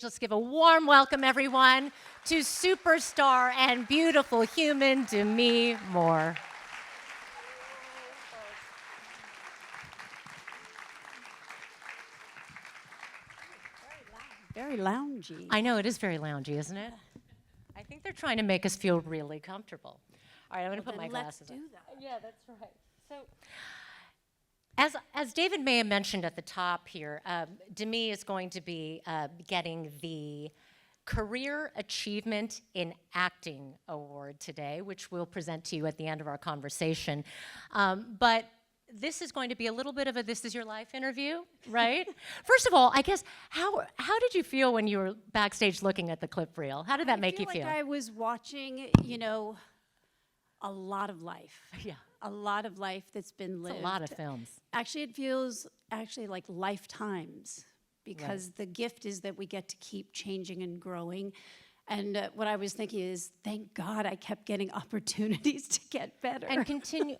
Let's give a warm welcome, everyone, to superstar and beautiful human Demi Moore. Very loungy. I know, it is very loungy, isn't it? I think they're trying to make us feel really comfortable. All right, I'm going to put my glasses on. Let's do that. Yeah, that's right. So, as David may have mentioned at the top here, Demi is going to be getting the Career Achievement in Acting Award today, which we'll present to you at the end of our conversation. But this is going to be a little bit of a This Is Your Life interview, right? First of all, I guess, how did you feel when you were backstage looking at the clip reel? How did that make you feel? Like I was watching, a lot of life. Yeah. A lot of life that's been lived. It's a lot of films. Actually, it feels like lifetimes, because the gift is that we get to keep changing and growing. And what I was thinking is, thank God I kept getting opportunities to get better. And continue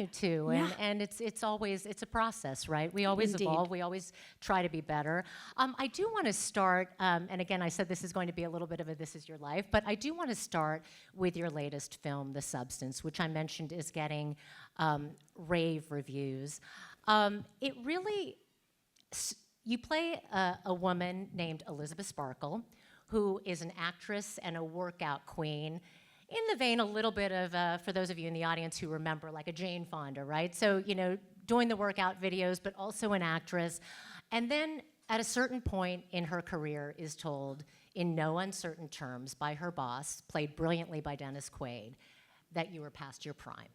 to. Yeah. And it's always a process, right? We always Indeed. evolve. We always try to be better. I do want to start, and again, I said this is going to be a little bit of a This Is Your Life, but I do want to start with your latest film, The Substance, which I mentioned is getting rave reviews. It really, you play a woman named Elizabeth Sparkle, who is an actress and a workout queen, in the vein a little bit of, for those of you in the audience who remember, like a Jane Fonda, right? So, doing the workout videos, but also an actress. And then at a certain point in her career is told, in no uncertain terms, by her boss, played brilliantly by Dennis Quaid, that you were past your prime.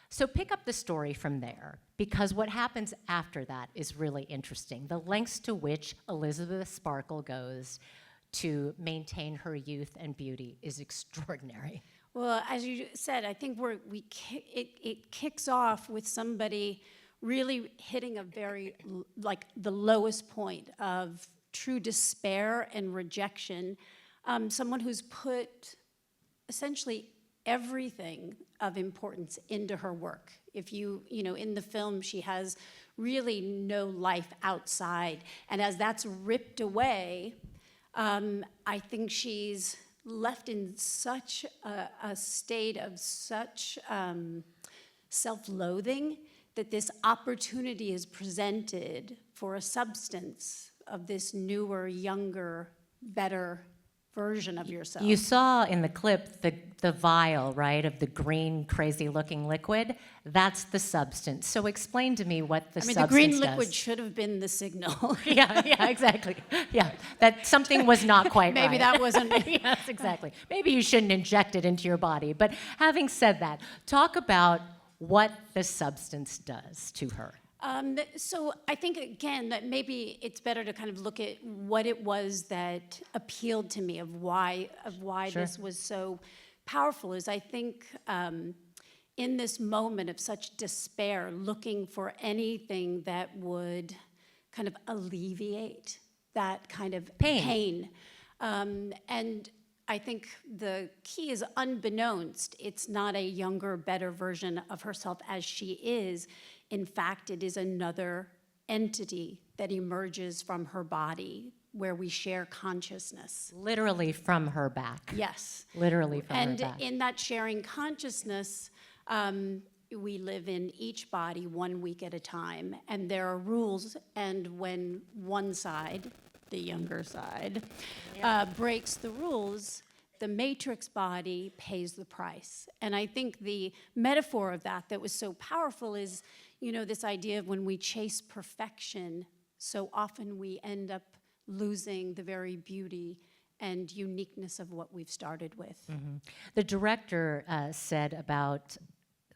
So pick up the story from there, because what happens after that is really interesting. The lengths to which Elizabeth Sparkle goes to maintain her youth and beauty is extraordinary. Well, as you said, I think it kicks off with somebody really hitting a very, the lowest point of true despair and rejection. Someone who's put essentially everything of importance into her work. If in the film, she has really no life outside. And as that's ripped away, I think she's left in such a state of such self-loathing that this opportunity is presented for a substance of this newer, younger, better version of yourself. You saw in the clip the vial, right, of the green, crazy-looking liquid. That's the substance. So explain to me what the substance does. The green liquid should have been the signal. Yeah, exactly. Yeah, that something was not quite right. Maybe that wasn't. Yes, exactly. Maybe you shouldn't inject it into your body. But having said that, talk about what the substance does to her. So I think, again, that maybe it's better to kind of look at what it was that appealed to me, of why Sure. This was so powerful, is I think in this moment of such despair, looking for anything that would kind of alleviate that kind of pain. And I think the key is, unbeknownst, it's not a younger, better version of herself as she is. In fact, it is another entity that emerges from her body, where we share consciousness. Literally from her back. Yes. Literally from her back. And in that sharing consciousness, we live in each body 1 week at a time, and there are rules, and when one side, the younger side, breaks the rules, the matrix body pays the price. And I think the metaphor of that was so powerful is, this idea of when we chase perfection, so often we end up losing the very beauty and uniqueness of what we've started with. Mm-hmm. The director said about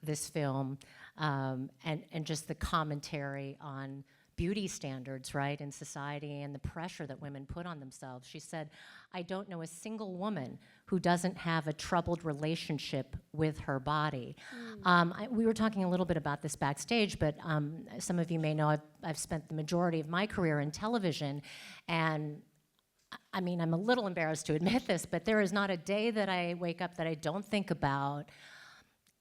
this film and just the commentary on beauty standards, right, in society, and the pressure that women put on themselves. She said, I don't know a single woman who doesn't have a troubled relationship with her body. We were talking a little bit about this backstage, but some of you may know I've spent the majority of my career in television, and I mean, I'm a little embarrassed to admit this, but there is not a day that I wake up that I don't think about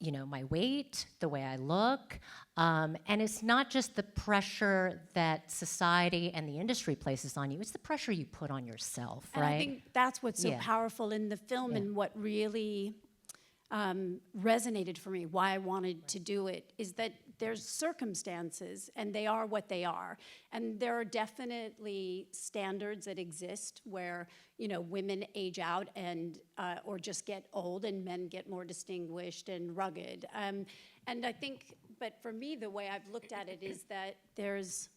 you know, my weight, the way I look, and it's not just the pressure that society and the industry places on you, it's the pressure you put on yourself, And right? I think that's what's so Yeah. powerful in the film Yeah. and what really resonated for me, why I wanted to do it, is that there's circumstances and they are what they are. And there are definitely standards that exist where, you know, women age out and or just get old and men get more distinguished and rugged. And I think, but for me, the way I've looked at it is that there's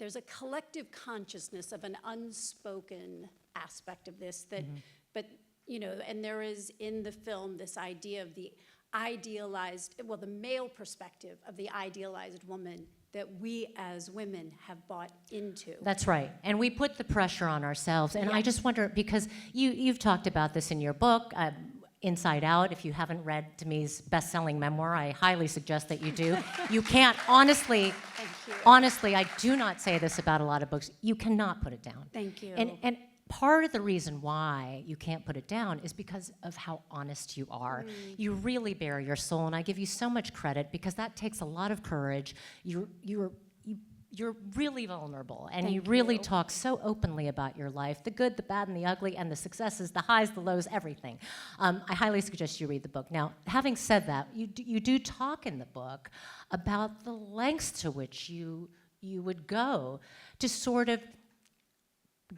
a collective consciousness of an unspoken aspect of this that, but, you know, and there is in the film this idea of the idealized, well, the male perspective of the idealized woman that we as women have bought into. That's right. And we put the pressure on ourselves. And I Yes. just wonder, because you've talked about this in your book, Inside Out. If you haven't read Demi's best-selling memoir, I highly suggest that you do. You can't, honestly, Thank you. honestly, I do not say this about a lot of books, you cannot put it down. Thank you. And part of the reason why you can't put it down is because of how honest you are. You really bare your soul, and I give you so much credit because that takes a lot of courage. You're really vulnerable, and you Thank really you. talk so openly about your life, the good, the bad, and the ugly, and the successes, the highs, the lows, everything. I highly suggest you read the book. Now, having said that, you do talk in the book about the lengths to which you would go to sort of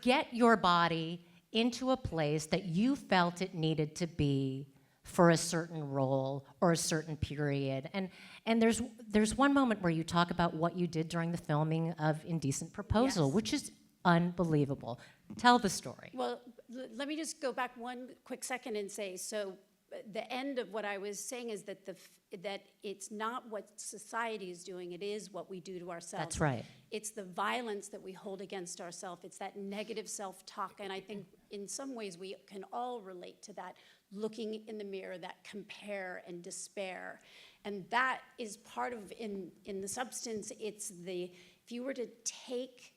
get your body into a place that you felt it needed to be for a certain role or a certain period. And there's one moment where you talk about what you did during the filming of Indecent Proposal, Yes. which is unbelievable. Tell the story. Well, let me just go back one quick second and say, so the end of what I was saying is that that it's not what society is doing, it is what we do to ourselves. That's right. It's the violence that we hold against ourselves. It's that negative self-talk. And I think in some ways we can all relate to that, looking in the mirror, that compare and despair. And that is part of, in the substance, it's the, if you were to take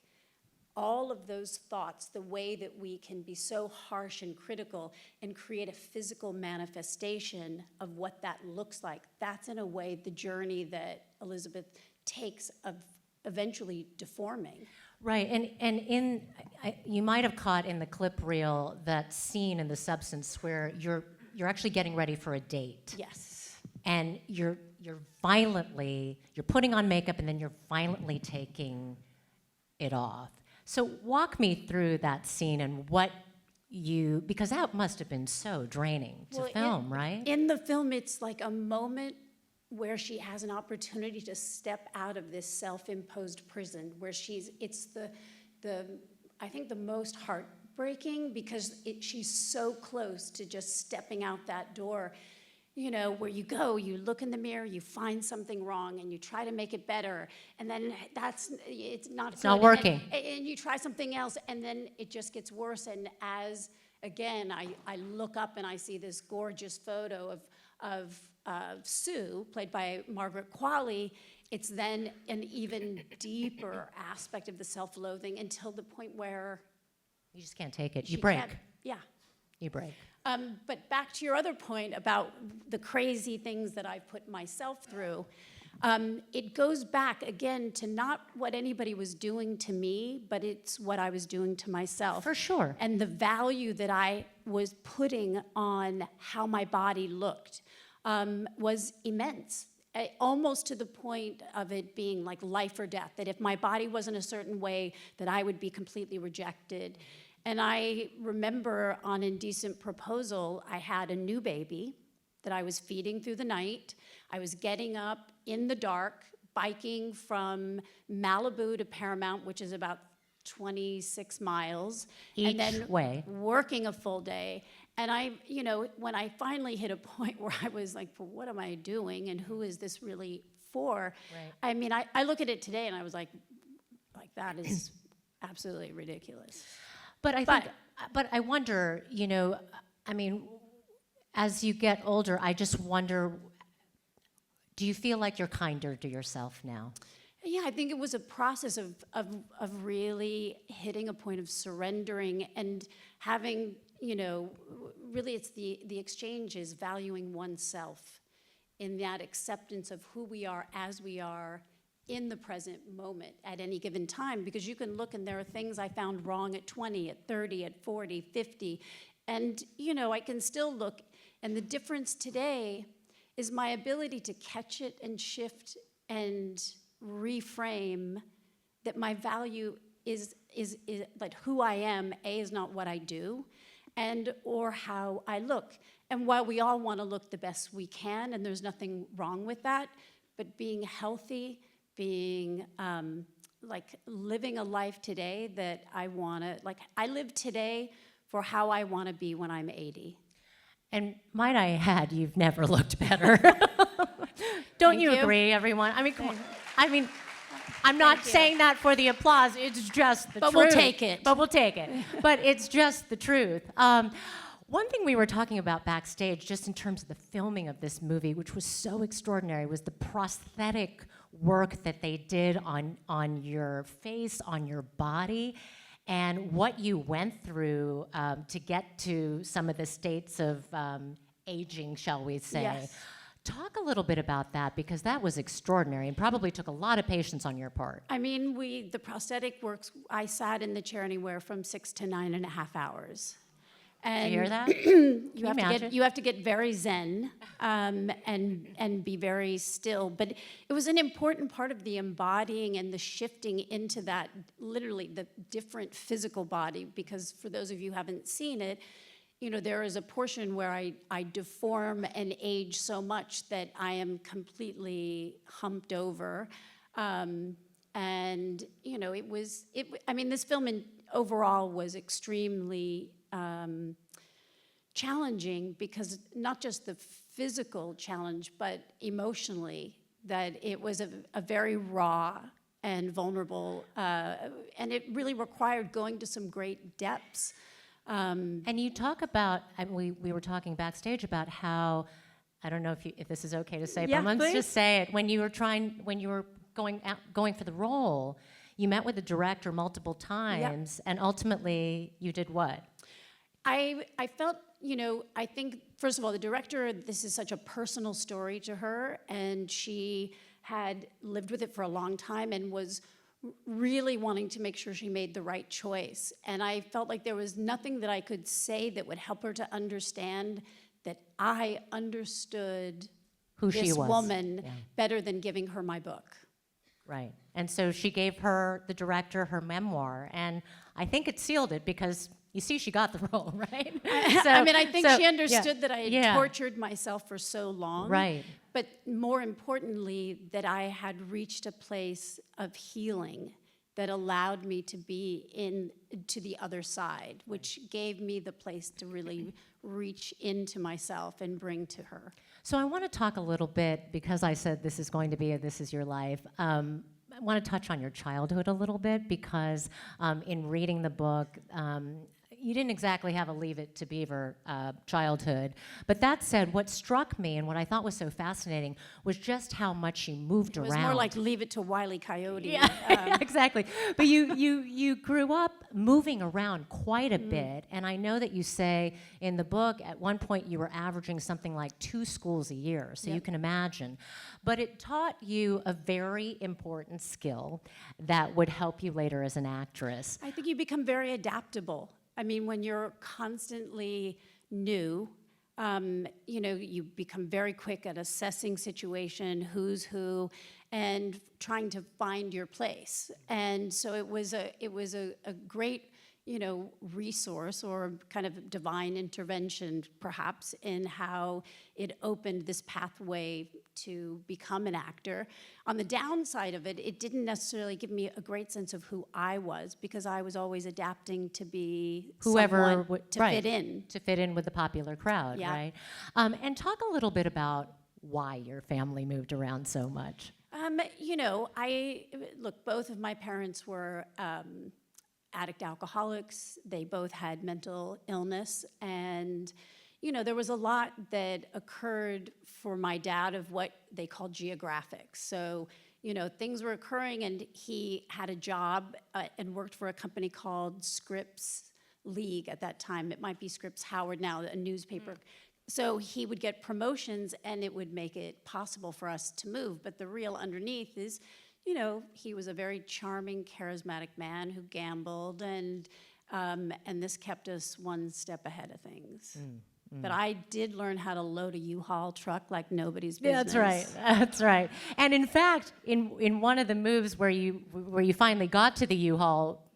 all of those thoughts, the way that we can be so harsh and critical and create a physical manifestation of what that looks like, that's in a way the journey that Elizabeth takes of eventually deforming. Right, and you might have caught in the clip reel that scene in The Substance where you're actually getting ready for a date. Yes. And you're putting on makeup and then you're violently taking it off. So walk me through that scene and what because that must have been so draining to film, right? In the film, it's like a moment where she has an opportunity to step out of this self-imposed prison, where it's I think the most heartbreaking because she's so close to just stepping out that door. You know, where you go, you look in the mirror, you find something wrong, and you try to make it better, and then it's not good. not working. And you try something else, and then it just gets worse. And as, again, I look up and I see this gorgeous photo of Sue, played by Margaret Qualley, it's then an even deeper aspect of the self-loathing until the point where You just can't take it. You she break. can't- Yeah. You break. But back to your other point about the crazy things that I've put myself through, it goes back, again, to not what anybody was doing to me, but it's what I was doing to myself. For sure. And the value that I was putting on how my body looked was immense. Almost to the point of it being like life or death, that if my body wasn't a certain way, that I would be completely rejected. And I remember on Indecent Proposal, I had a new baby that I was feeding through the night. I was getting up in the dark, biking from Malibu to Paramount, which is about 26 miles. Each and then way. working a full day. And when I finally hit a point where I was like, well, what am I doing? And who is this really for? Right. I mean, I look at it today and I was like that is absolutely ridiculous. But I wonder, I mean, as you get older, I just wonder, do you feel like you're kinder to yourself now? Yeah, I think it was a process of really hitting a point of surrendering and having, really it's the exchange is valuing oneself in that acceptance of who we are as we are in the present moment at any given time. Because you can look and there are things I found wrong at 20, at 30, at 40, 50, and, I can still look, and the difference today is my ability to catch it and shift and reframe that my value is like who I am, is not what I do, and or how I look. And while we all want to look the best we can, and there's nothing wrong with that, but being healthy, being living a life today that I want to, I live today for how I want to be when I'm 80. And might I add, you've never looked better. Don't you agree, everyone? I mean, come on. I mean, I'm not saying that for the applause. It's just the truth. But we'll take it. But we'll take it. But it's just the truth. One thing we were talking about backstage, just in terms of the filming of this movie, which was so extraordinary, was the prosthetic work that they did on your face, on your body, and what you went through to get to some of the states of aging, shall we say. Yes. Talk a little bit about that, because that was extraordinary and probably took a lot of patience on your part. I mean, the prosthetic works, I sat in the chair anywhere from 6 to 9.5 hours. And Do you hear that? you have to get very zen and be very still. But it was an important part of the embodying and the shifting into that, literally the different physical body, because for those of you who haven't seen it, there is a portion where I deform and age so much that I am completely humped over. This film overall was extremely challenging, because not just the physical challenge, but emotionally, that it was a very raw and vulnerable, and it really required going to some great depths. And you talk about, we were talking backstage about how, I don't know if this is okay to say, Yeah, but let's please. just say it. When you were going for the role, you met with the director multiple times, and ultimately you did what? I felt, I think, first of all, the director, this is such a personal story to her, and she had lived with it for a long time and was really wanting to make sure she made the right choice. And I felt like there was nothing that I could say that would help her to understand that I understood Who she this was. woman Yeah. better than giving her my book. Right. And so she gave the director, her memoir, and I think it sealed it, because you see she got the role, right? I think she understood that I had tortured myself for so long. Right. But more importantly, that I had reached a place of healing that allowed me to be to the other side, which gave me the place to really reach into myself and bring to her. So I want to talk a little bit, because I said this is going to be This Is Your Life. I want to touch on your childhood a little bit, because in reading the book, you didn't exactly have a Leave It to Beaver childhood. But that said, what struck me and what I thought was so fascinating was just how much you moved around. It was more like Leave It to Wile E. Coyote. Yeah, exactly. But you grew up moving around quite a bit, and I know that you say in the book at one point you were averaging something like 2 schools a year, so you can imagine. But it taught you a very important skill that would help you later as an actress. I think you become very adaptable. I mean, when you're constantly new, you become very quick at assessing situation, who's who, and trying to find your place. And so it was a great, resource, or kind of divine intervention, perhaps, in how it opened this pathway to become an actor. On the downside of it, it didn't necessarily give me a great sense of who I was, because I was always adapting to be Whoever someone to right, fit in. To fit in with the popular crowd, Yeah. right? And talk a little bit about why your family moved around so much. Both of my parents were addict alcoholics. They both had mental illness, and there was a lot that occurred for my dad of what they call geographics. So you know, things were occurring, and he had a job and worked for a company called Scripps League at that time. It might be Scripps Howard now, a newspaper. So he would get promotions, and it would make it possible for us to move. But the real underneath is, you know, he was a very charming, charismatic man who gambled, and this kept us one step ahead of things. But I did learn how to load a U-Haul truck like nobody's business. That's right. That's right. And in fact, in one of the moves where you finally got to the U-Haul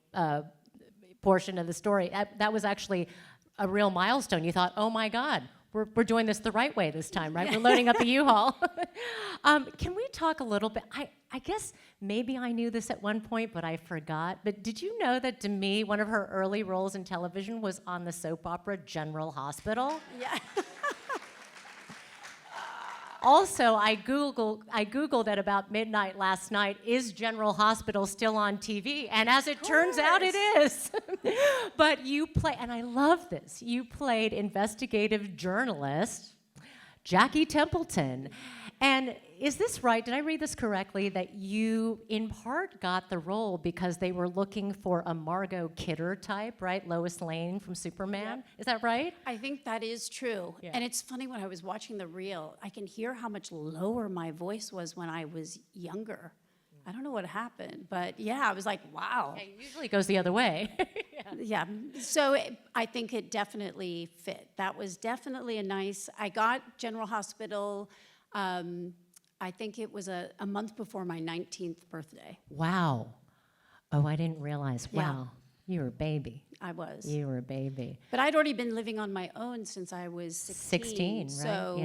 portion of the story, that was actually a real milestone. You thought, oh my God, we're doing this the right way this time, right? We're loading up the U-Haul. Can we talk a little bit? I guess maybe I knew this at one point, but I forgot. But did you know that Demi, one of her early roles in television, was on the soap opera General Hospital? Yeah. Also, I Googled at about midnight last night, is General Hospital still on TV? And as it turns out, it is. But you play, and I love this, you played investigative journalist Jackie Templeton. And is this right? Did I read this correctly? That you, in part, got the role because they were looking for a Margot Kidder type, right? Lois Lane from Superman. Yep. Is that right? I think that is true. Yeah. And it's funny, when I was watching the reel, I can hear how much lower my voice was when I was younger. I don't know what happened, but yeah, I was like, wow. Yeah, it usually goes the other way. Yeah. So I think it definitely fit. That was definitely I got General Hospital, I think it was a month before my 19th birthday. Wow. Oh, I didn't realize. Yeah. Wow. You were a baby. I was. You were a baby. But I'd already been living on my own since I was 16. 16, right? So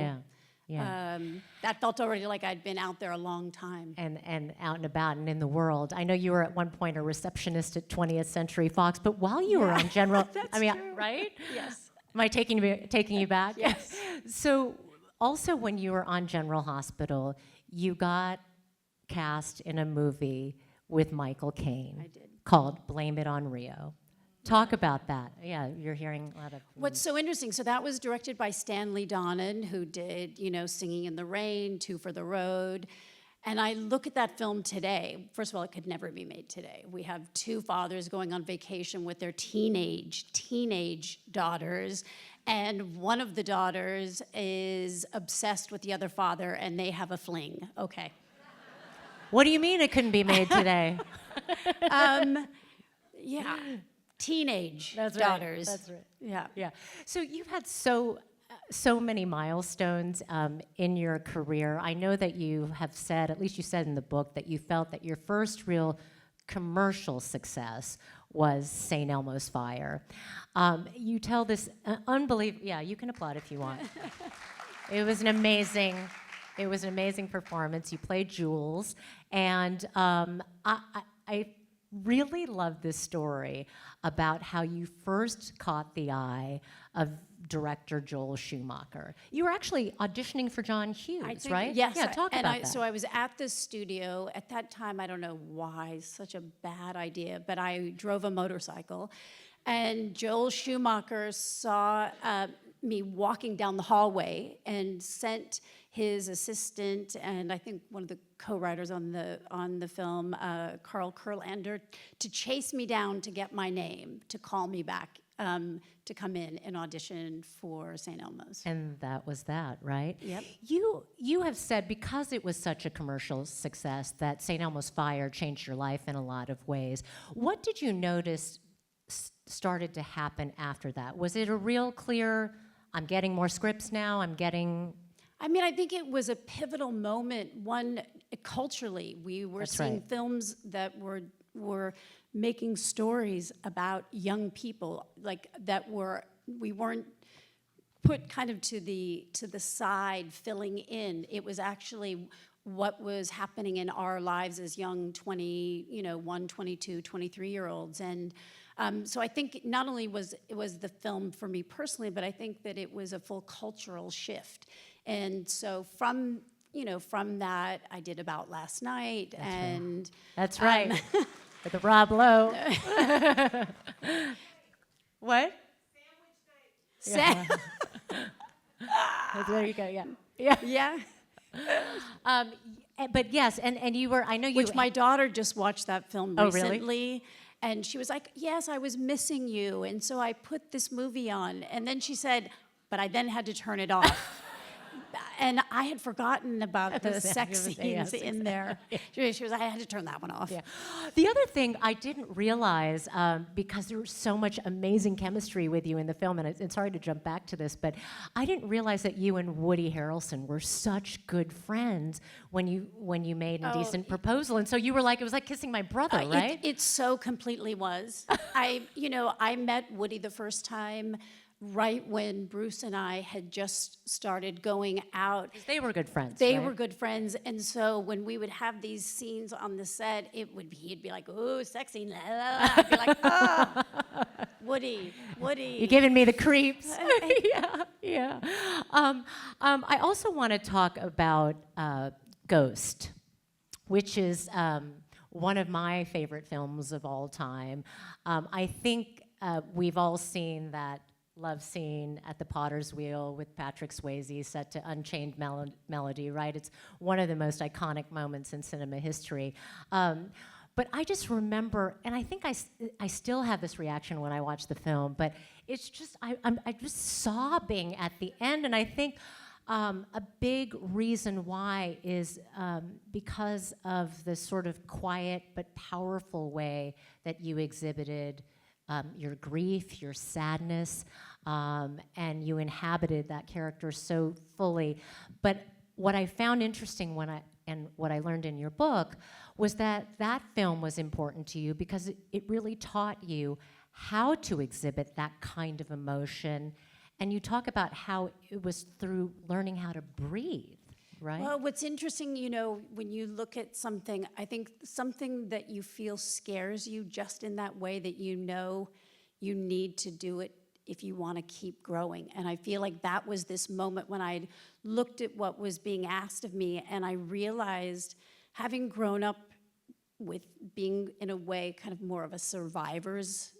yeah. That felt already like I'd been out there a long time. And out and about and in the world. I know you were at one point a receptionist at 20th Century Fox, but while you were on General, That's true. Right? Yes. Am I taking you back? Yes. So also when you were on General Hospital, you got cast in a movie with Michael Caine. I did. Called Blame It on Rio. Talk about that. Yeah, you're hearing a lot of... What's so interesting, so that was directed by Stanley Donen, who did, you know, Singing in the Rain, Two for the Road. And I look at that film today. First of all, it could never be made today. We have two fathers going on vacation with their teenage daughters. And one of the daughters is obsessed with the other father, and they have a fling. Okay. What do you mean it couldn't be made today? Yeah. Teenage Right. daughters. That's right. Yeah. So you've had so many milestones in your career. I know that you have said, at least you said in the book, that you felt that your first real commercial success was St. Elmo's Fire. You tell this unbelievable... Yeah, you can applaud if you want. It was an amazing performance. You played Jules, and I really love this story about how you first caught the eye of director Joel Schumacher. You were actually auditioning for John Hughes, right? Yes. Yeah, talk about that. So I was at the studio. At that time, I don't know why, such a bad idea, but I drove a motorcycle, and Joel Schumacher saw me walking down the hallway and sent his assistant and I think one of the co-writers on the film, Carl Kurlander, to chase me down to get my name, to call me back to come in and audition for St. Elmo's. And that was that, right? Yep. You have said, because it was such a commercial success, that St. Elmo's Fire changed your life in a lot of ways. What did you notice started to happen after that? Was it a real clear, I'm getting more scripts now, I mean, I think it was a pivotal moment. One, culturally, we were seeing films that were making stories about young people, like we weren't put kind of to the side, filling in. It was actually what was happening in our lives as young 21, 22, 23-year-olds. And so I think not only was the film for me personally, but I think that it was a full cultural shift. And so from that, I did About Last Night. That's right. With the Rob Lowe. What? Sandwich night. There you go, yeah. Yeah. But yes, and you were, I know you. Which my daughter just watched that film Oh, really? recently. And she was like, yes, I was missing you. And so I put this movie on. And then she said, but I then had to turn it off. And I had forgotten about the sex scenes in there. She was, I had to turn that one off. Yeah. The other thing I didn't realize, because there was so much amazing chemistry with you in the film, and sorry to jump back to this, but I didn't realize that you and Woody Harrelson were such good friends when you made Indecent Proposal, and so you were like, it was like kissing my brother, right? It so completely was. I met Woody the first time right when Bruce and I had just started going out. They were good friends. They right? were good friends, and so when we would have these scenes on the set, he'd be like, "Ooh, sexy," la, la, la. I'd be like, "Oh, Woody." You're giving me the creeps. yeah. I also want to talk about Ghost, which is one of my favorite films of all time. I think we've all seen that love scene at the Potter's Wheel with Patrick Swayze set to Unchained Melody, right? It's one of the most iconic moments in cinema history. But I just remember, and I think I still have this reaction when I watch the film, but it's just, I'm just sobbing at the end, and I think a big reason why is because of the sort of quiet but powerful way that you exhibited your grief, your sadness, and you inhabited that character so fully. But what I found interesting and what I learned in your book was that film was important to you because it really taught you how to exhibit that kind of emotion. And you talk about how it was through learning how to breathe. Right. Well, what's interesting, when you look at something, I think something that you feel scares you just in that way that you know you need to do it if you want to keep growing. And I feel like that was this moment when I looked at what was being asked of me, and I realized, having grown up with being in a way kind of more of a survivor's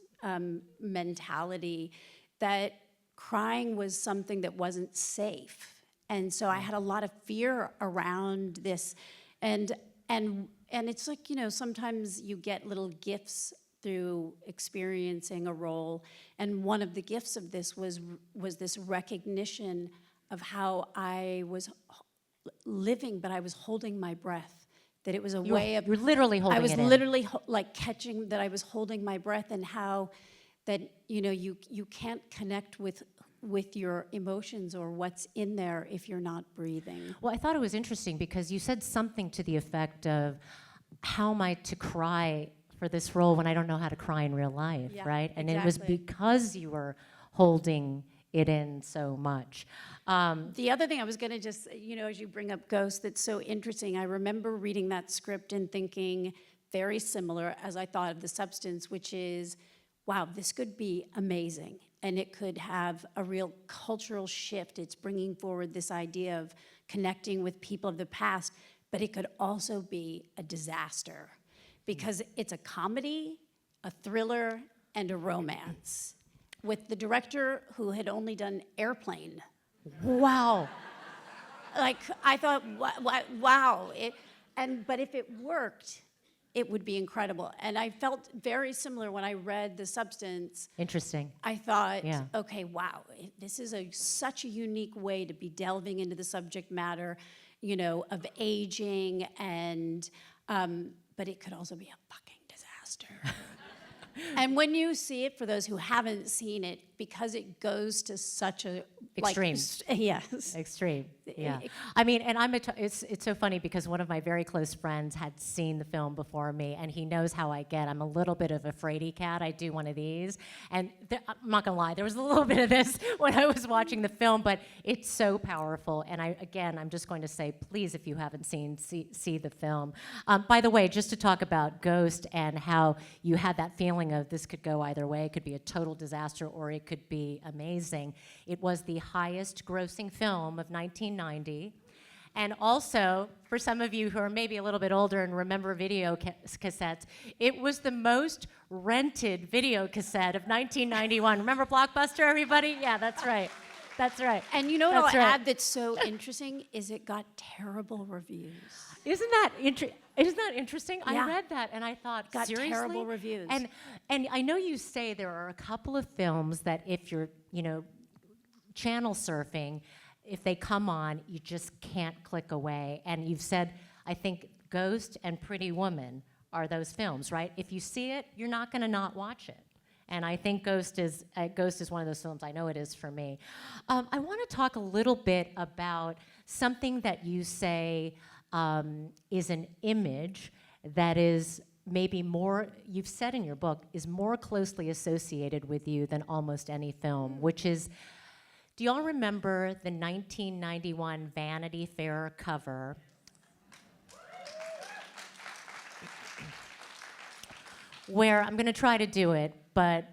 mentality, that crying was something that wasn't safe. And so I had a lot of fear around this, and it's like, sometimes you get little gifts through experiencing a role, and one of the gifts of this was this recognition of how I was living, but I was holding my breath. That it was a way of you're literally holding. I was it in. literally like catching that I was holding my breath, and how that you can't connect with your emotions or what's in there if you're not breathing. Well, I thought it was interesting because you said something to the effect of, how am I to cry for this role when I don't know how to cry in real life, right? And exactly. it was because you were holding it in so much. The other thing I was going to just, as you bring up Ghost, that's so interesting. I remember reading that script and thinking very similar as I thought of The Substance, which is, wow, this could be amazing. And it could have a real cultural shift. It's bringing forward this idea of connecting with people of the past, but it could also be a disaster because it's a comedy, a thriller, and a romance with the director who had only done Airplane. Wow. Like, I thought, wow. But if it worked, it would be incredible. And I felt very similar when I read The Substance. Interesting. I thought, Yeah. okay, wow, this is such a unique way to be delving into the subject matter, of aging, and but it could also be a fucking disaster. And when you see it, for those who haven't seen it, because it goes to such a Extreme. Yes. Extreme. Yeah. I mean, and it's so funny because one of my very close friends had seen the film before me, and he knows how I get. I'm a little bit of a fraidy cat. I do one of these, and I'm not gonna lie, there was a little bit of this when I was watching the film, but it's so powerful. And I'm just going to say, please, if you haven't see the film. By the way, just to talk about Ghost and how you had that feeling of this could go either way. It could be a total disaster or it could be amazing. It was the highest grossing film of 1990. And also, for some of you who are maybe a little bit older and remember video cassettes, it was the most rented video cassette of 1991. Remember Blockbuster, everybody? Yeah, that's right. That's right. And you know what That's I'll right. add that's so interesting is it got terrible reviews. Isn't that interesting? Yeah. I read that and I thought, Got seriously? terrible reviews. And I know you say there are a couple of films that if you're, channel surfing, if they come on, you just can't click away. And you've said, I think Ghost and Pretty Woman are those films, right? If you see it, you're not going to not watch it. And I think Ghost is one of those films. I know it is for me. I want to talk a little bit about something that you say is an image that is maybe more, you've said in your book, is more closely associated with you than almost any film, which is, do y'all remember the 1991 Vanity Fair cover? Where, I'm gonna try to do it, but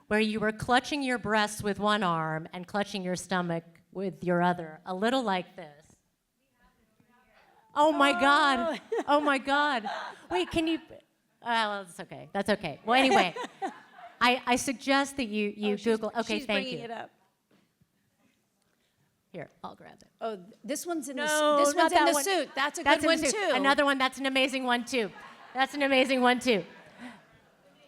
where you were clutching your breasts with one arm and clutching your stomach with your other, a little like this. Oh my God, oh my God. Wait, can you, well, that's okay, that's okay. Well, anyway, I suggest that you Google, okay, she's thank bringing you. it up. Here, I'll grab it. Oh, this one's in No, the this not one's in that the one. suit. That's a That's good in one the suit. too. Another one, that's an amazing one too. That's an amazing one too.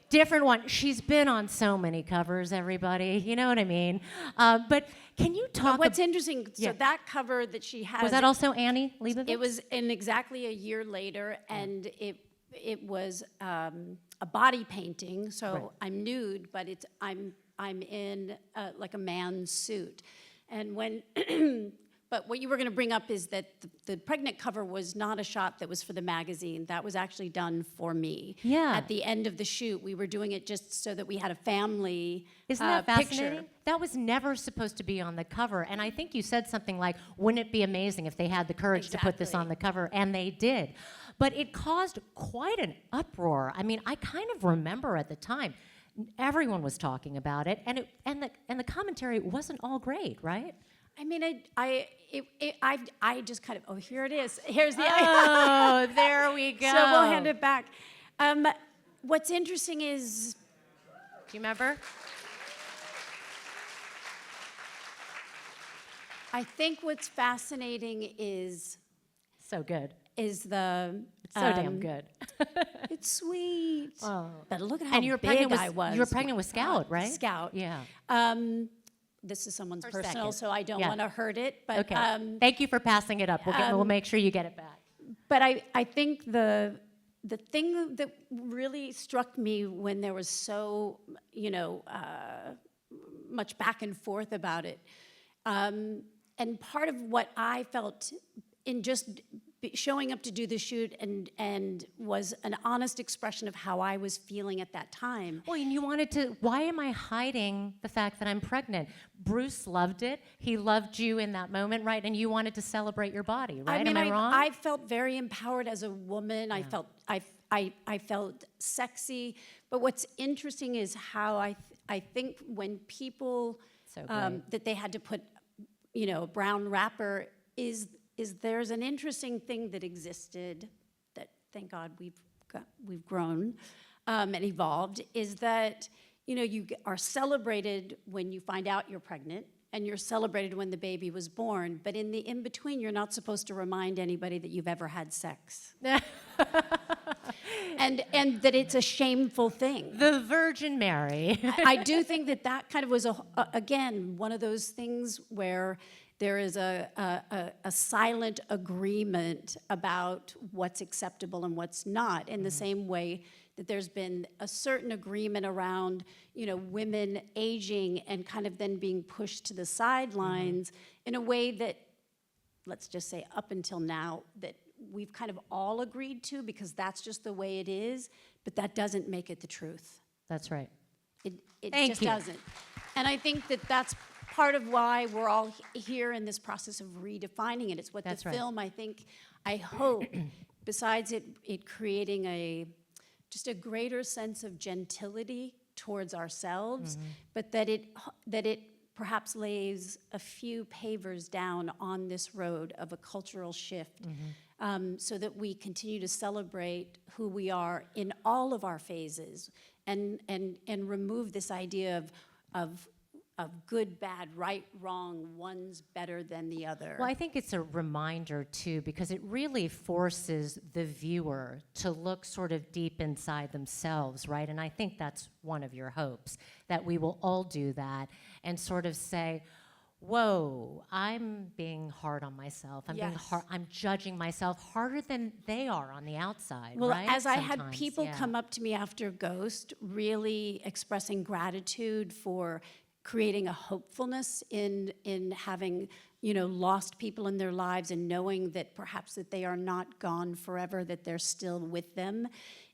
Different one. She's been on so many covers, everybody. You know what I mean? But can you talk? What's interesting? Yeah. So that cover that she has. Was that also Annie Leibovitz? It was in exactly a year later, and it was a body painting. So Right. I'm nude, but I'm in like a man's suit, and when. But what you were going to bring up is that the pregnant cover was not a shot that was for the magazine. That was actually done for me. Yeah. At the end of the shoot, we were doing it just so that we had a family Isn't that fascinating? picture. That was never supposed to be on the cover. And I think you said something like, wouldn't it be amazing if they had the courage to put this on the cover? And they did. But it caused quite an uproar. I mean, I kind of remember at the time, everyone was talking about it, and the commentary wasn't all great, right? I mean, I just kind of, oh, here it is. Here's the. Oh, there we go. So we'll hand it back. What's interesting is. Do you remember? I think what's fascinating is So good. the. It's so damn good. It's sweet. Oh. But look at how And you were big pregnant with I was. You were pregnant with Scout, right? Scout. Yeah. This is someone's For a personal, second. so I don't Yeah. want to hurt it. But Okay. Thank you for passing it up. We'll make sure you get it back. But I think the thing that really struck me when there was so much back and forth about it, and part of what I felt in just showing up to do the shoot and was an honest expression of how I was feeling at that time. Well, and you wanted to, why am I hiding the fact that I'm pregnant? Bruce loved it. He loved you in that moment, right? And you wanted to celebrate your body, right? I mean, am I wrong? I felt very empowered as a woman. Yeah. I felt sexy. But what's interesting is how I think when people So great. that they had to put, a brown wrapper is there's an interesting thing that existed that thank God we've grown and evolved, is that you are celebrated when you find out you're pregnant, and you're celebrated when the baby was born, but in the in-between you're not supposed to remind anybody that you've ever had sex. and that it's a shameful thing. The Virgin Mary. I do think that kind of was again one of those things where there is a silent agreement about what's acceptable and what's not, in the same way that there's been a certain agreement around, women aging and kind of then being pushed to the sidelines in a way that, let's just say up until now, that we've kind of all agreed to because that's just the way it is, but that doesn't make it the truth. That's right. It Thank just you. doesn't. And I think that that's part of why we're all here in this process of redefining it. It's what That's the right. film, I hope, besides it creating just a greater sense of gentility towards ourselves, but that it perhaps lays a few pavers down on this road of a cultural shift, so that we continue to celebrate who we are in all of our phases, and remove this idea of good, bad, right, wrong, one's better than the other. Well, I think it's a reminder, too, because it really forces the viewer to look sort of deep inside themselves, right? And I think that's one of your hopes, that we will all do that and sort of say, whoa, I'm being hard on myself. I'm judging myself harder than they are on the outside, well, right? as I had Sometimes, people yeah. come up to me after Ghost, really expressing gratitude for creating a hopefulness in having, lost people in their lives and knowing that perhaps that they are not gone forever, that they're still with them.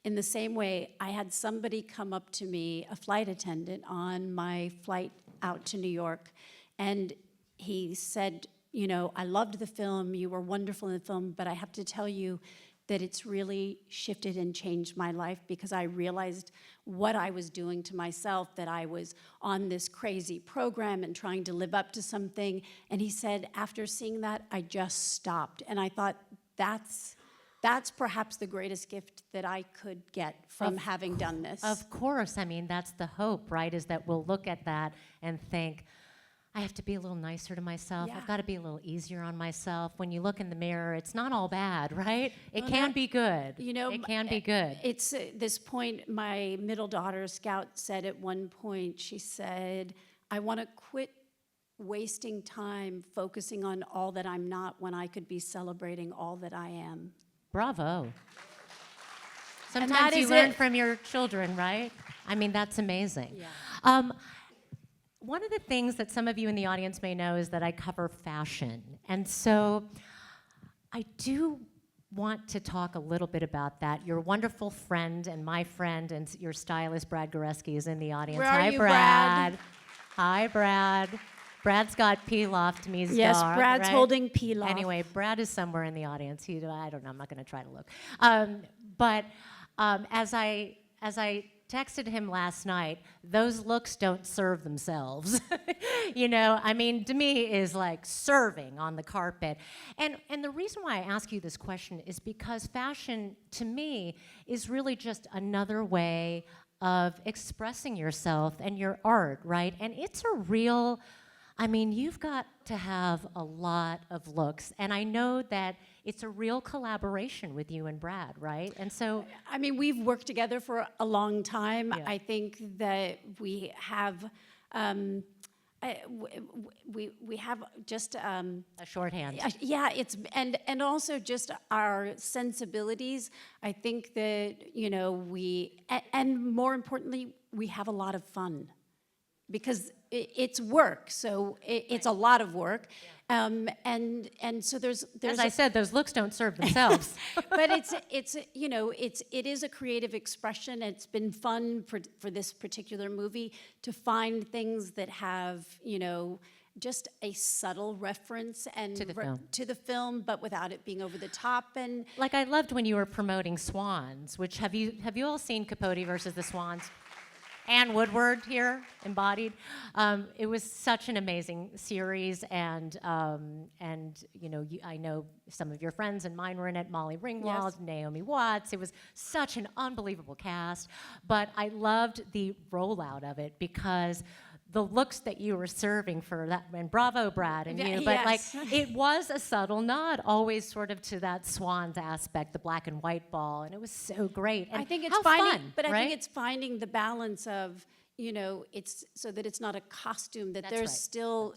In the same way, I had somebody come up to me, a flight attendant, on my flight out to New York, and he said, I loved the film, you were wonderful in the film, but I have to tell you that it's really shifted and changed my life because I realized what I was doing to myself, that I was on this crazy program and trying to live up to something. And he said, after seeing that, I just stopped. And I thought, that's perhaps the greatest gift that I could get from having done this. Of course. I mean, that's the hope, right, is that we'll look at that and think, I have to be a little nicer to myself. Yeah. I've got to be a little easier on myself. When you look in the mirror, it's not all bad, right? It can be good. It can be good. It's this point, my middle daughter, Scout, said at one point, she said, I want to quit wasting time focusing on all that I'm not when I could be celebrating all that I am. Bravo. Sometimes that you is learn it. from your children, right? I mean, that's amazing. Yeah. One of the things that some of you in the audience may know is that I cover fashion. And so I do want to talk a little bit about that. Your wonderful friend and my friend and your stylist, Brad Goreski, is in the audience. Where are Hi, you, Brad. Hi, Brad. Brad's got Pilaf, Demi's Yes, dog, Brad's right? holding Pilaf. Anyway, Brad is somewhere in the audience. I don't know. I'm not going to try to look. But as I texted him last night, those looks don't serve themselves. I mean, Demi is like serving on the carpet. And the reason why I ask you this question is because fashion, to me, is really just another way of expressing yourself and your art, right? And it's a real, I mean, you've got to have a lot of looks. And I know that it's a real collaboration with you and Brad, right? And so, I mean, we've worked together for a long time. Yeah. I think that we have, we have just a shorthand. yeah. It's and also just our sensibilities. I think that and more importantly, we have a lot of fun. Because it's work, so it's a lot of work, and so there's. As I said, those looks don't serve themselves. But it is a creative expression. It's been fun for this particular movie to find things that have just a subtle reference and to the film. but without it being over the top. And Like I loved when you were promoting Swans, which have you all seen Capote versus the Swans? Anne Woodward here, embodied. It was such an amazing series, and I know some of your friends and mine were in it. Molly Ringwald, Yes. Naomi Watts. It was such an unbelievable cast, but I loved the rollout of it because the looks that you were serving for that, and bravo, Brad, and you, but Yes. it was a subtle nod, always sort of to that Swans aspect, the black and white ball, and it was so great. And I think it's how finding, fun, but I right? think it's finding the balance of, it's so that it's not a costume, that That's there's right. still,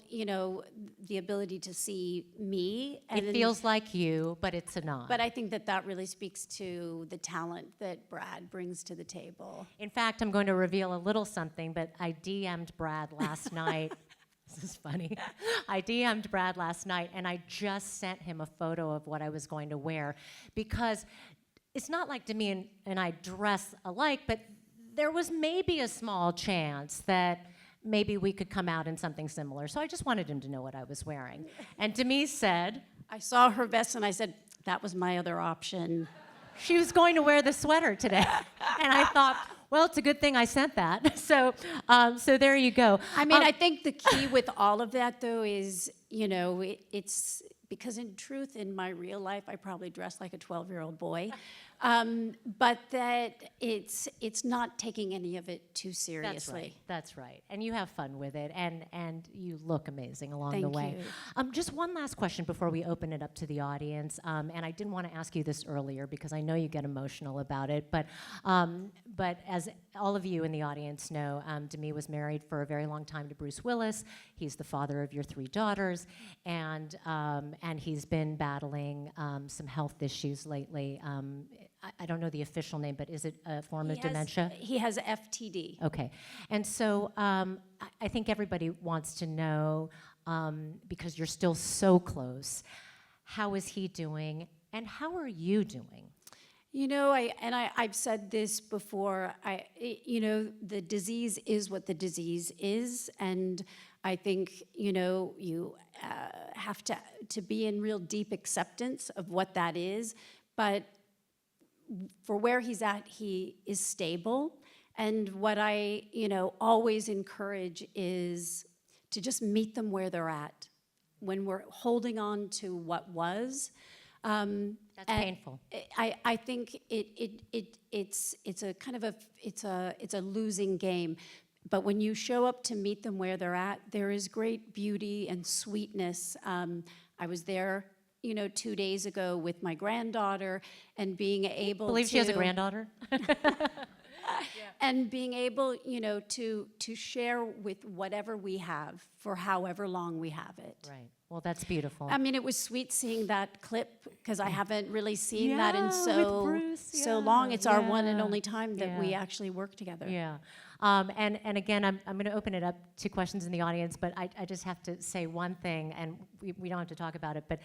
the ability to see me. And It feels like you, but it's a nod. But I think that really speaks to the talent that Brad brings to the table. In fact, I'm going to reveal a little something, but I DM'd Brad last night. This is funny. I DM'd Brad last night, and I just sent him a photo of what I was going to wear, because it's not like Demi and I dress alike, but there was maybe a small chance that maybe we could come out in something similar. So I just wanted him to know what I was wearing. And Demi said, I saw her vest and I said, that was my other option. she was going to wear the sweater today. And I thought, well, it's a good thing I sent that. So there you go. I mean, I think the key with all of that, though, is, it's because in truth, in my real life, I probably dress like a 12-year-old boy. But that it's not taking any of it too seriously. That's right. That's right. And you have fun with it, and you look amazing along the Thank way. you. Just one last question before we open it up to the audience. And I didn't want to ask you this earlier because I know you get emotional about it. But as all of you in the audience know, Demi was married for a very long time to Bruce Willis. He's the father of your 3 daughters, and he's been battling some health issues lately. I don't know the official name, but is it a form of dementia? He has FTD. Okay. And so I think everybody wants to know, because you're still so close, how is he doing and how are you doing? You know, I've said this before, the disease is what the disease is, and I think, you have to be in real deep acceptance of what that is, but for where he's at, he is stable. And what I, always encourage is to just meet them where they're at. When we're holding on to what was, That's painful. I think it's a kind of it's a losing game. But when you show up to meet them where they're at, there is great beauty and sweetness. I was there 2 days ago with my granddaughter, and being able Believe she has a granddaughter? and being able, to share with whatever we have for however long we have it. Right. Well, that's beautiful. I mean, it was sweet seeing that clip because I haven't really seen that in with Bruce, so long. It's our one and yeah, only time that we yeah. actually work together. Yeah. And again, I'm going to open it up to questions in the audience, but I just have to say one thing, and we don't have to talk about it, but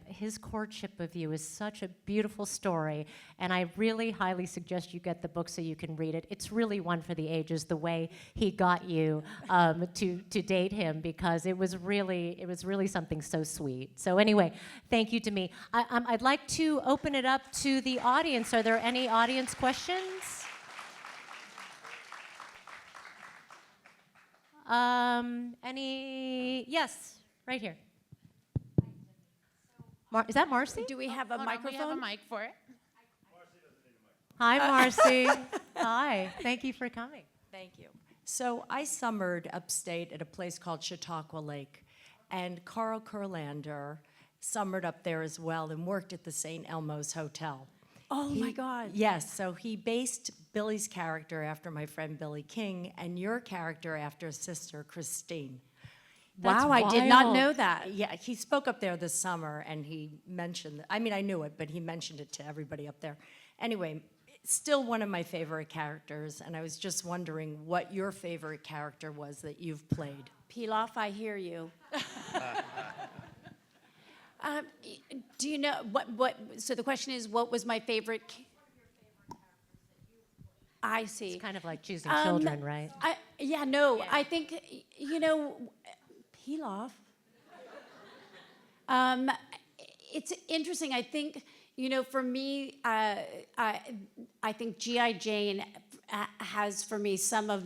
his courtship of you is such a beautiful story, and I really highly suggest you get the book so you can read it. It's really one for the ages, the way he got you to date him, because it was really something so sweet. So anyway, thank you to me. I'd like to open it up to the audience. Are there any audience questions? Yes, right here. Is that Marcy? Do we have a Hold on, microphone? we have a mic for it. Hi, Marcy. Hi, thank you for coming. Thank you. So I summered upstate at a place called Chautauqua Lake, and Carl Kurlander summered up there as well and worked at the St. Elmo's Hotel. Oh my God. Yes, so he based Billy's character after my friend Billy King and your character after sister Christine. That's Wow, I did not wild. know that. Yeah, he spoke up there this summer and he mentioned, I mean, I knew it, but he mentioned it to everybody up there. Anyway, still one of my favorite characters, and I was just wondering what your favorite character was that you've played. Pilaf, I hear you. Do you know what? So the question is, what was my favorite? I see. It's kind of like choosing children, right? I think Pilaf. It's interesting. I think for me, I think G.I. Jane has for me some of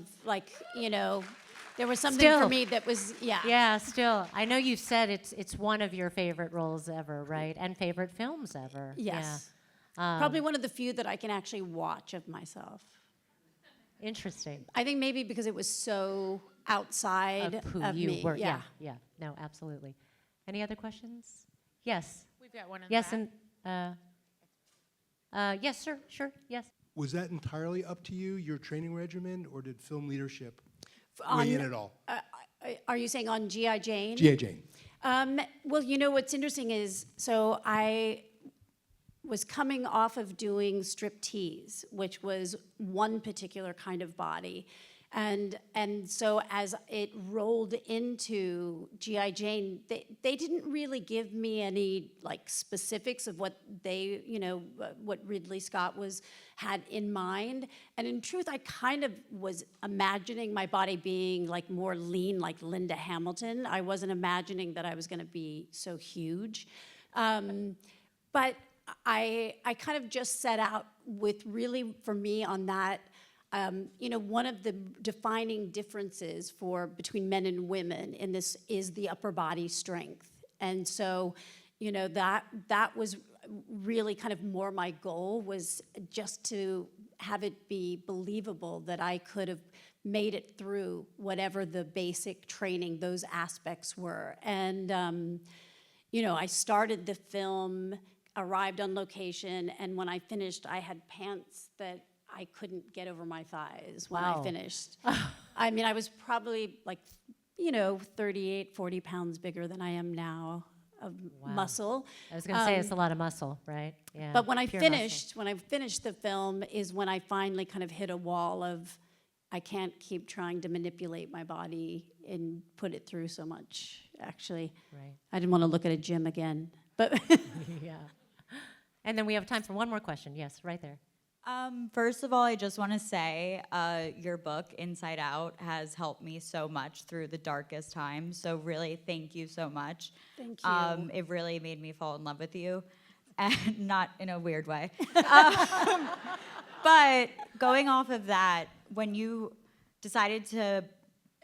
there was something Still. for me that was Yeah, still. I know you've said it's one of your favorite roles ever, right? And favorite films ever. Yes. Yeah. Probably one of the few that I can actually watch of myself. Interesting. I think maybe because it was so outside Of who of you me. were. Yeah. Yeah. No, absolutely. Any other questions? Yes. We've got one in Yes, the back. and yes, sir. Sure. Yes. Was that entirely up to you, your training regimen, or did film leadership On- weigh in at all? Are you saying on G.I. Jane? G.I. Jane. Well, what's interesting is, so I was coming off of doing striptease, which was one particular kind of body. And so as it rolled into G.I. Jane, they didn't really give me any specifics of what they, what Ridley Scott had in mind. And in truth, I kind of was imagining my body being more lean, like Linda Hamilton. I wasn't imagining that I was going to be so huge. But I kind of just set out with really, for me on that, one of the defining differences between men and women in this is the upper body strength. And so, that was really kind of more my goal was just to have it be believable that I could have made it through whatever the basic training, those aspects were. And, you know, I started the film, arrived on location, and when I finished, I had pants that I couldn't get over my thighs when I Wow. finished. I mean, I was probably like, you know, 38, 40 pounds bigger than I am now of muscle. I was going to say it's a lot of muscle, right? Yeah. But when I pure muscle. finished the film is when I finally kind of hit a wall of, I can't keep trying to manipulate my body and put it through so much, actually. Right. I didn't want to look at a gym again, but Yeah. And then we have time for one more question. Yes, right there. First of all, I just want to say your book, Inside Out, has helped me so much through the darkest times. So really, thank you so much. Thank you. It really made me fall in love with you, and not in a weird way. But going off of that, when you decided to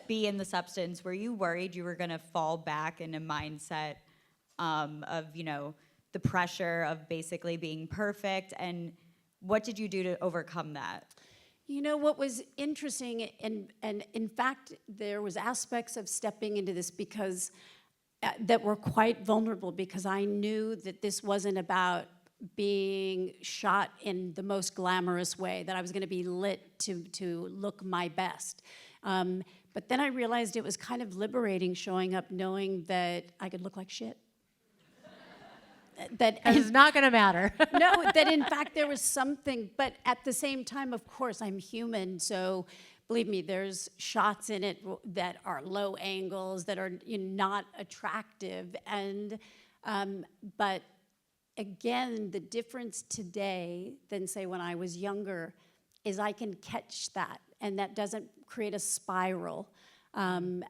be in the substance, were you worried you were going to fall back in a mindset of, you know, the pressure of basically being perfect? And what did you do to overcome that? You know what was interesting, and in fact, there was aspects of stepping into this because that were quite vulnerable, because I knew that this wasn't about being shot in the most glamorous way, that I was going to be lit to look my best. But then I realized it was kind of liberating showing up knowing that I could look like shit. That It's not going to matter. no, that in fact there was something, but at the same time, of course, I'm human, so believe me, there's shots in it that are low angles, that are, you know, not attractive, and but again, the difference today than say when I was younger is I can catch that, and that doesn't create a spiral. And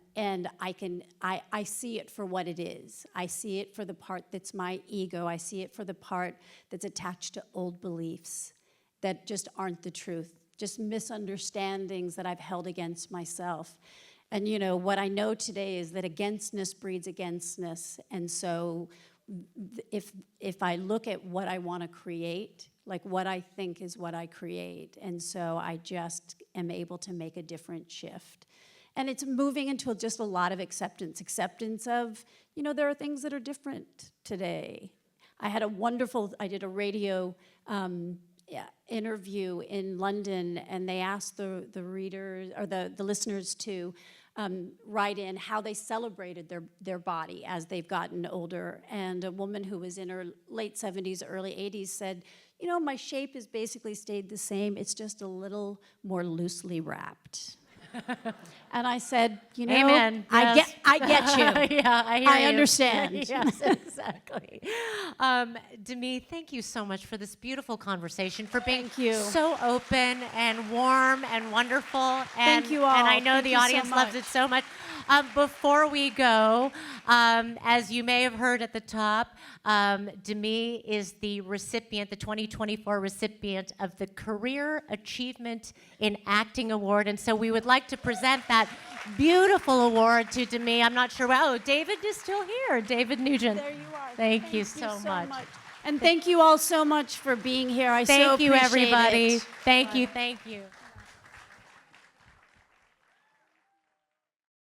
I see it for what it is. I see it for the part that's my ego. I see it for the part that's attached to old beliefs that just aren't the truth, just misunderstandings that I've held against myself. And you know, what I know today is that againstness breeds againstness. And so if I look at what I want to create, like what I think is what I create. And so I just am able to make a different shift. And it's moving into just a lot of acceptance of, you know, there are things that are different today. I did a radio interview in London, and they asked the readers, or the listeners to write in how they celebrated their body as they've gotten older. And a woman who was in her late 70s, early 80s said, you know, my shape has basically stayed the same. It's just a little more loosely wrapped. And I said, you know, Amen. Yes. I get you. Yeah, I hear you. I understand. Yes, exactly. Demi, thank you so much for this beautiful conversation, for being Thank you. so open and warm and wonderful. And, Thank you all. And I know Thank the you so audience loves much. it so much. Before we go, as you may have heard at the top, Demi is the recipient, the 2024 recipient of the Career Achievement in Acting Award. And so we would like to present that beautiful award to Demi. I'm not sure. Oh, David is still here. David Nugent. There you are. Thank you so much. And thank you all so much for being here. I so Thank you, appreciate everybody. it. Thank you. Thank you.